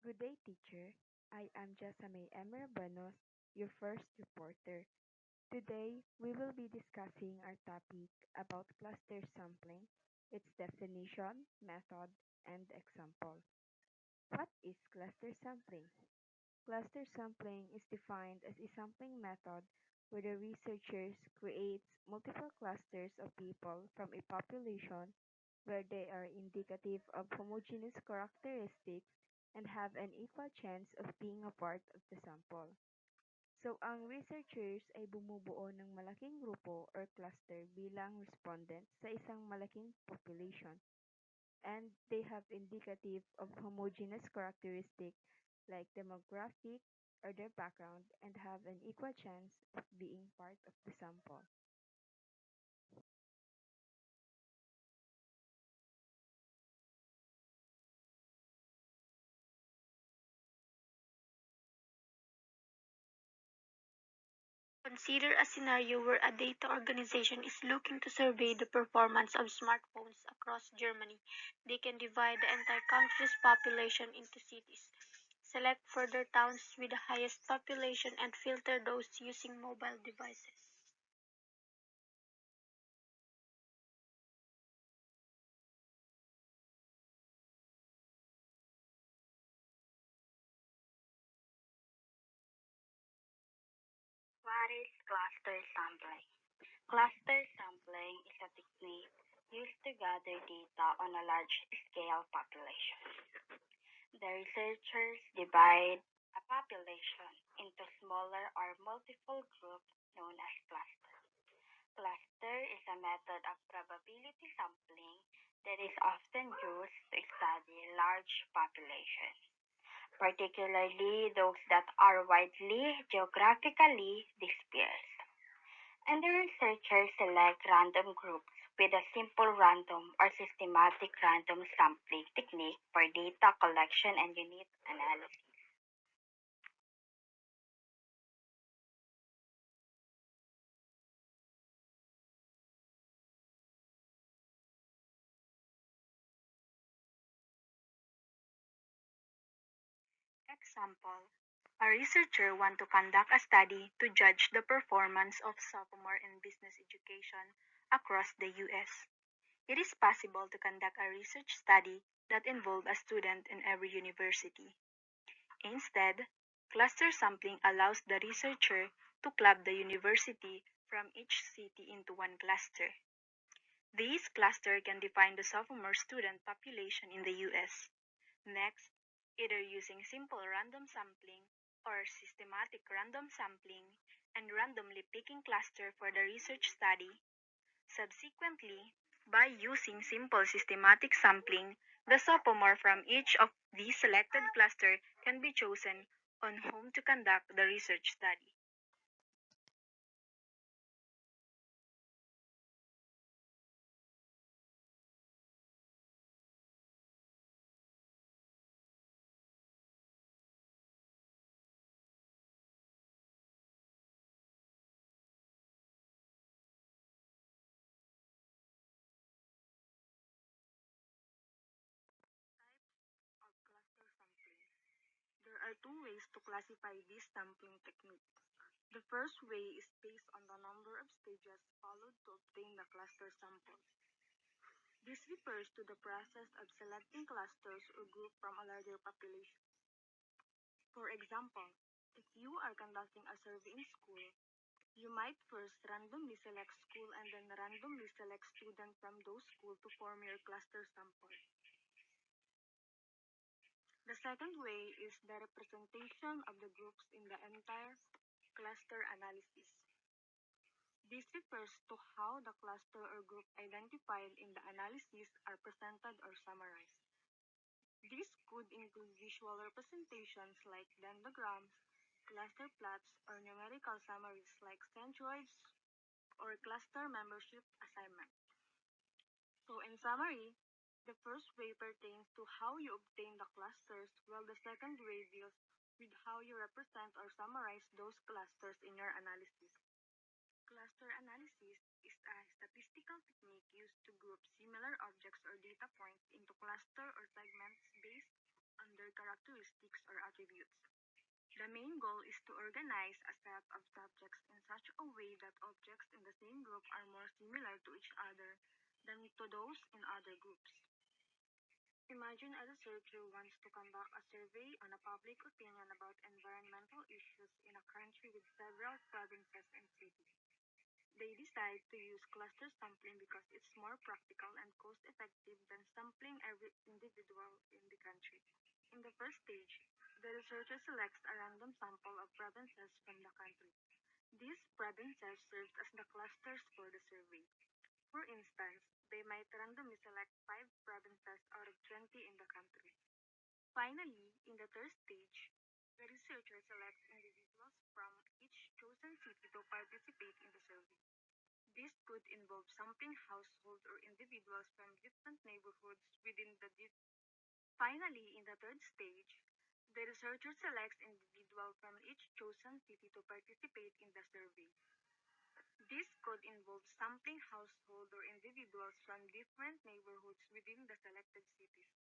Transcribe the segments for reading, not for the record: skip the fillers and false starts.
Good day, teacher. I am Jessamay Emer Buenos, your first reporter. Today, we will be discussing our topic about cluster sampling, its definition, method, and example. What is cluster sampling? Cluster sampling is defined as a sampling method where the researchers creates multiple clusters of people from a population where they are indicative of homogeneous characteristics and have an equal chance of being a part of the sample. So, ang researchers ay bumubuo ng malaking grupo or cluster bilang respondent sa isang malaking population, and they have indicative of homogeneous characteristic like demographic or their background and have an equal chance of being part of the sample. Consider a scenario where a data organization is looking to survey the performance of smartphones across Germany. They can divide the entire country's population into cities, select further towns with the highest population, and filter those using mobile devices. What is cluster sampling? Cluster sampling is a technique used to gather data on a large scale population. The researchers divide a population into smaller or multiple groups known as clusters. Cluster is a method of probability sampling that is often used to study large populations, particularly those that are widely geographically dispersed. And the researchers select random groups with a simple random or systematic random sampling technique for data collection and unit analysis. Example, a researcher want to conduct a study to judge the performance of sophomore in business education across the US. It is possible to conduct a research study that involves a student in every university. Instead, cluster sampling allows the researcher to club the university from each city into one cluster. These clusters can define the sophomore student population in the US. Next, either using simple random sampling or systematic random sampling and randomly picking cluster for the research study. Subsequently, by using simple systematic sampling, the sophomore from each of these selected cluster can be chosen on whom to conduct the research study. Of cluster sampling. There are two ways to classify this sampling technique. The first way is based on the number of stages followed to obtain the cluster samples. This refers to the process of selecting clusters or groups from a larger population. For example, if you are conducting a survey in school, you might first randomly select school and then randomly select students from those schools to form your cluster sample. The second way is the representation of the groups in the entire cluster analysis. This refers to how the cluster or group identified in the analysis are presented or summarized. These could include visual representations like dendrograms, cluster plots, or numerical summaries like centroids or cluster membership assignment. So in summary, the first way pertains to how you obtain the clusters, while the second way deals with how you represent or summarize those clusters in your analysis. Cluster analysis is a statistical technique used to group similar objects or data points into cluster or segments based on their characteristics or attributes. The main goal is to organize a set of subjects in such a way that objects in the same group are more similar to each other than to those in other groups. Imagine a researcher wants to conduct a survey on a public opinion about environmental issues in a country with several provinces and cities. They decide to use cluster sampling because it's more practical and cost effective than sampling every individual in the country. In the first stage, the researcher selects a random sample of provinces from the country. These provinces serve as the clusters for the survey. For instance, they might randomly select 5 provinces out of 20 in the country. Finally, in the third stage, the researcher selects individuals from each chosen city to participate in the survey. This could involve sampling households or individuals from different neighborhoods within the Finally, in the third stage, the researcher selects individuals from each chosen city to participate in the survey. This could involve sampling households or individuals from different neighborhoods within the selected cities.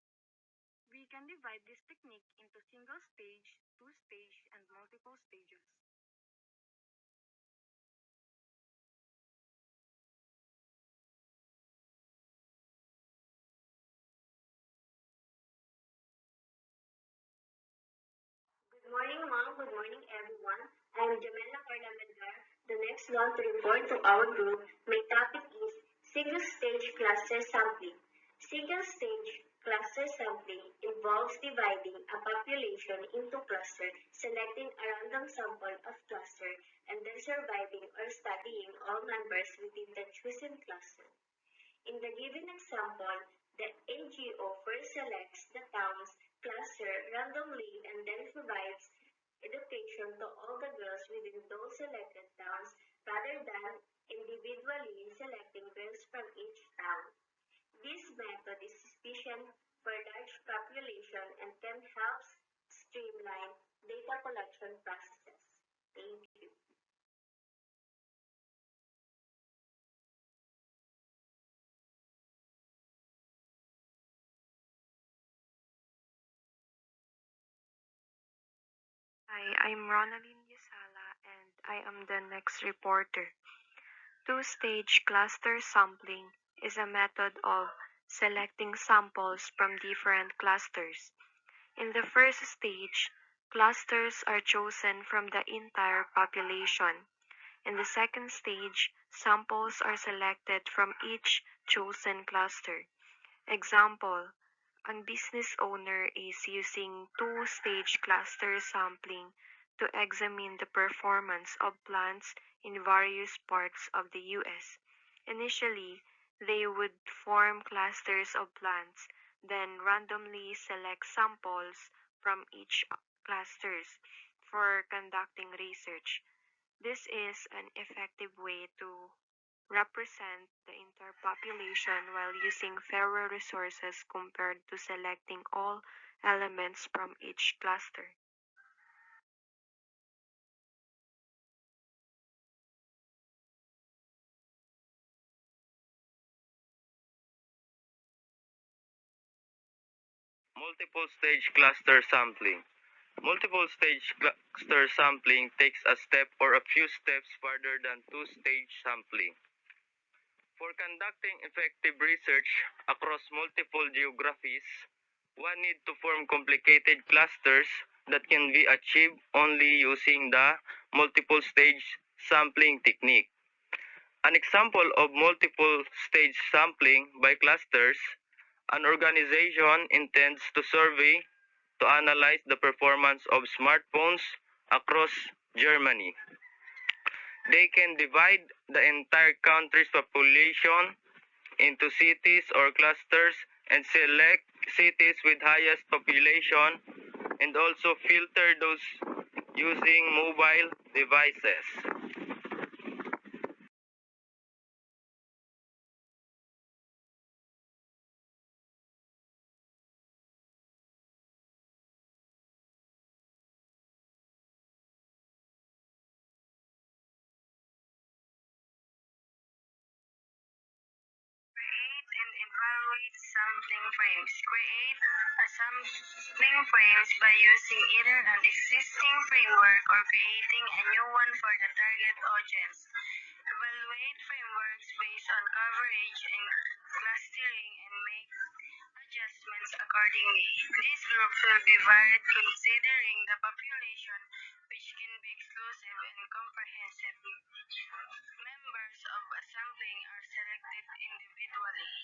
We can divide this technique into single stage, two stage, and multiple stages. Good morning, Mom. Good morning, everyone. I am Jamela Carla Mendar, the next one to report to our group. My topic is single-stage cluster sampling. Single-stage cluster sampling involves dividing a population into clusters, selecting a random sample of cluster, and then surviving or studying all members within the chosen cluster. In the given example, the NGO first selects the town's cluster randomly and then provides education to all the girls within those selected towns rather than individually selecting girls from each town. This method is efficient for large population and can help streamline data collection processes. Thank you. Hi, I'm Ronaldine Yasala and I am the next reporter. Two-stage cluster sampling is a method of selecting samples from different clusters. In the first stage, clusters are chosen from the entire population. In the second stage, samples are selected from each chosen cluster. Example, a business owner is using two-stage cluster sampling to examine the performance of plants in various parts of the US. Initially, they would form clusters of plants, then randomly select samples from each clusters for conducting research. This is an effective way to represent the entire population while using fewer resources compared to selecting all elements from each cluster. Multiple stage cluster sampling. Multiple stage cluster sampling takes a step or a few steps further than two-stage sampling. For conducting effective research across multiple geographies, one needs to form complicated clusters that can be achieved only using the multiple stage sampling technique. An example of multiple stage sampling by clusters, an organization intends to survey to analyze the performance of smartphones across Germany. They can divide the entire country's population into cities or clusters and select cities with highest population and also filter those using mobile devices. Evaluate sampling frames. Create a sampling frames by using either an existing framework or creating a new one for the target audience. Evaluate frameworks based on coverage and clustering and make adjustments accordingly. These groups will be varied considering the population, which can be exclusive and comprehensive. Members of a sampling are selected individually.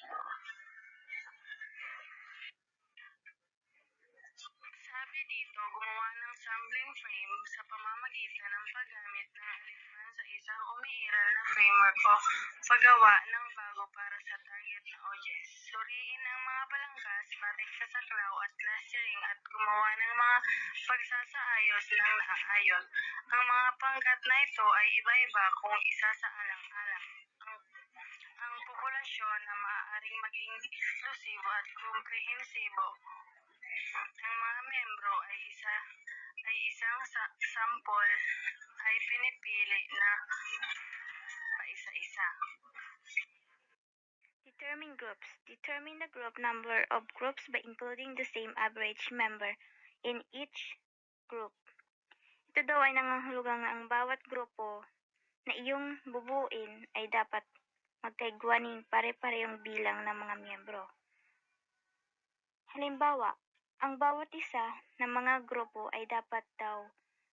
Sabi dito, gumawa ng sampling frame sa pamamagitan ng paggamit ng alinman sa isang umiiral na framework o paggawa ng bago para sa target na audience. Suriin ang mga balangkas, batay sa saklaw at clustering at gumawa ng mga pagsasaayos ng naaayon. Ang mga pangkat na ito ay iba-iba kung isa sa alang-alang. Ang populasyon na maaaring maging eksklusibo at komprehensibo. Ang mga miyembro ay isang sample ay pinipili na paisa-isa. Determine groups. Determine the group number of groups by including the same average member in each group. Ito daw ay nangangahulugang ang bawat grupo na iyong bubuin ay dapat magkaigwa ng pare-parehong bilang ng mga miyembro. Halimbawa, ang bawat isa ng mga grupo ay dapat daw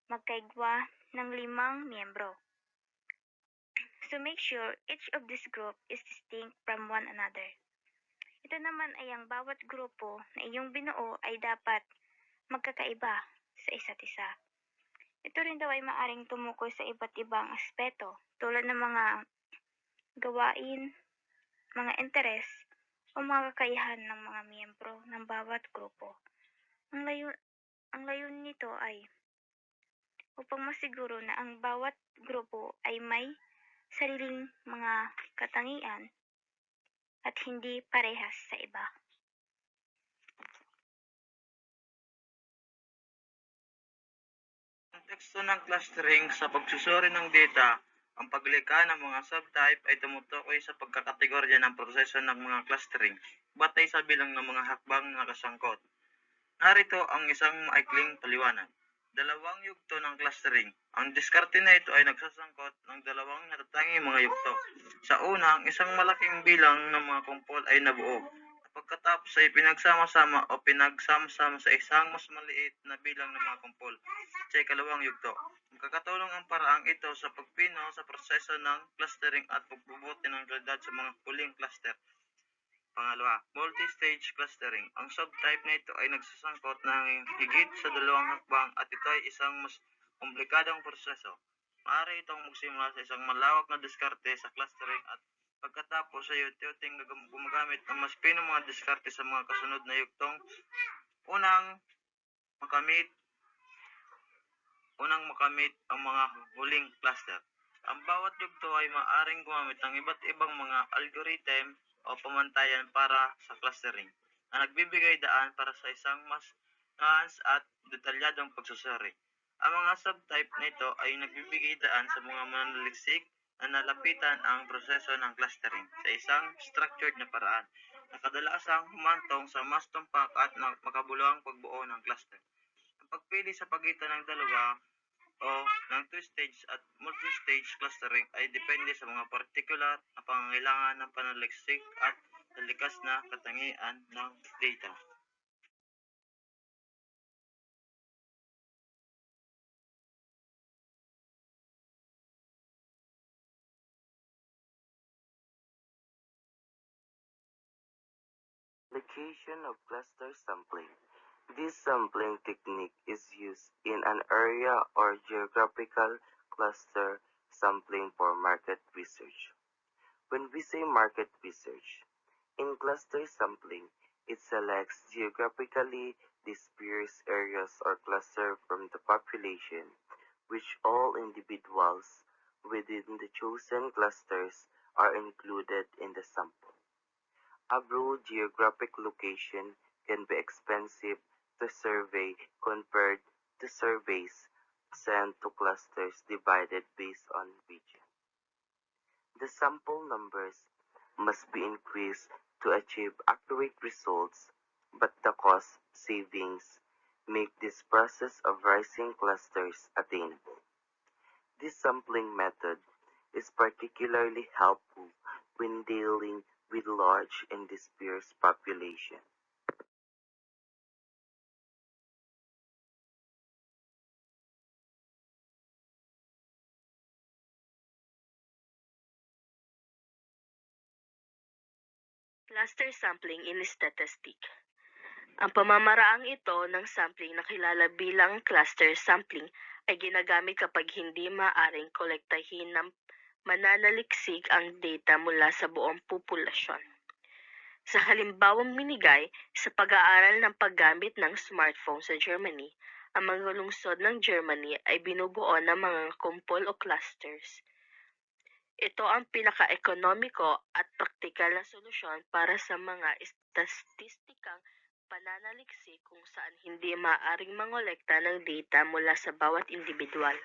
magkaigwa ng 5 miyembro. So make sure each of this group is distinct from one another. Ito naman ay ang bawat grupo na iyong binuo ay dapat magkakaiba sa isa't isa. Ito rin daw ay maaring tumukoy sa iba't ibang aspeto tulad ng mga gawain, mga interes, o mga kakayahan ng mga miyembro ng bawat grupo. Ang layunin nito ay upang masiguro na ang bawat grupo ay may sariling mga katangian at hindi parehas sa iba. Konteksto ng clustering sa pagsusuri ng data, ang paglikha ng mga subtype ay tumutukoy sa pagkakategorya ng proseso ng mga clustering batay sa bilang ng mga hakbang na nakasangkot. Narito ang isang maikling paliwanag. Dalawang yugto ng clustering. Ang diskarte na ito ay nagsasangkot ng dalawang natatanging mga yugto. Sa una, ang isang malaking bilang ng mga kumpol ay nabuo. Pagkatapos ay pinagsama-sama o pinagsama-sama sa isang mas maliit na bilang ng mga kumpol sa ikalawang yugto. Magkakatulong ang paraang ito sa pagpino sa proseso ng clustering at pagbubuti ng kalidad sa mga huling cluster. Pangalawa, multi-stage clustering. Ang subtype na ito ay nagsasangkot ng higit sa dalawang hakbang at ito ay isang mas komplikadong proseso. Maaari itong magsimula sa isang malawak na diskarte sa clustering at pagkatapos ay unti-unting gumagamit ng mas pinong mga diskarte sa mga kasunod na yugtong unang makamit ang mga huling cluster. Ang bawat yugto ay maaaring gumamit ng iba't ibang mga algorithm o pamantayan para sa clustering na nagbibigay daan para sa isang mas nuanced at detalyadong pagsusuri. Ang mga subtype na ito ay nagbibigay daan sa mga mananaliksik na nalapitan ang proseso ng clustering sa isang structured na paraan na kadalasang humantong sa mas tumpak at makabuluhang pagbuo ng cluster. Ang pagpili sa pagitan ng dalawa o ng two-stage at multi-stage clustering ay depende sa mga partikular na pangangailangan ng pananaliksik at sa likas na katangian ng data. Application of cluster sampling. This sampling technique is used in an area or geographical cluster sampling for market research. When we say market research, in cluster sampling, it selects geographically dispersed areas or clusters from the population, which all individuals within the chosen clusters are included in the sample. A broad geographic location can be expensive to survey compared to surveys sent to clusters divided based on region. The sample numbers must be increased to achieve accurate results, but the cost savings make this process of rising clusters attainable. This sampling method is particularly helpful when dealing with large and dispersed populations. Cluster sampling in statistic. Ang pamamaraang ito ng sampling na kilala bilang cluster sampling ay ginagamit kapag hindi maaring kolektahin ng mananaliksik ang data mula sa buong populasyon. Sa halimbawang binigay sa pag-aaral ng paggamit ng smartphone sa Germany, ang mga lungsod ng Germany ay binubuo ng mga kumpol o clusters. Ito ang pinaka-ekonomiko at praktikal na solusyon para sa mga statistikang pananaliksik kung saan hindi maaaring mangolekta ng data mula sa bawat individual.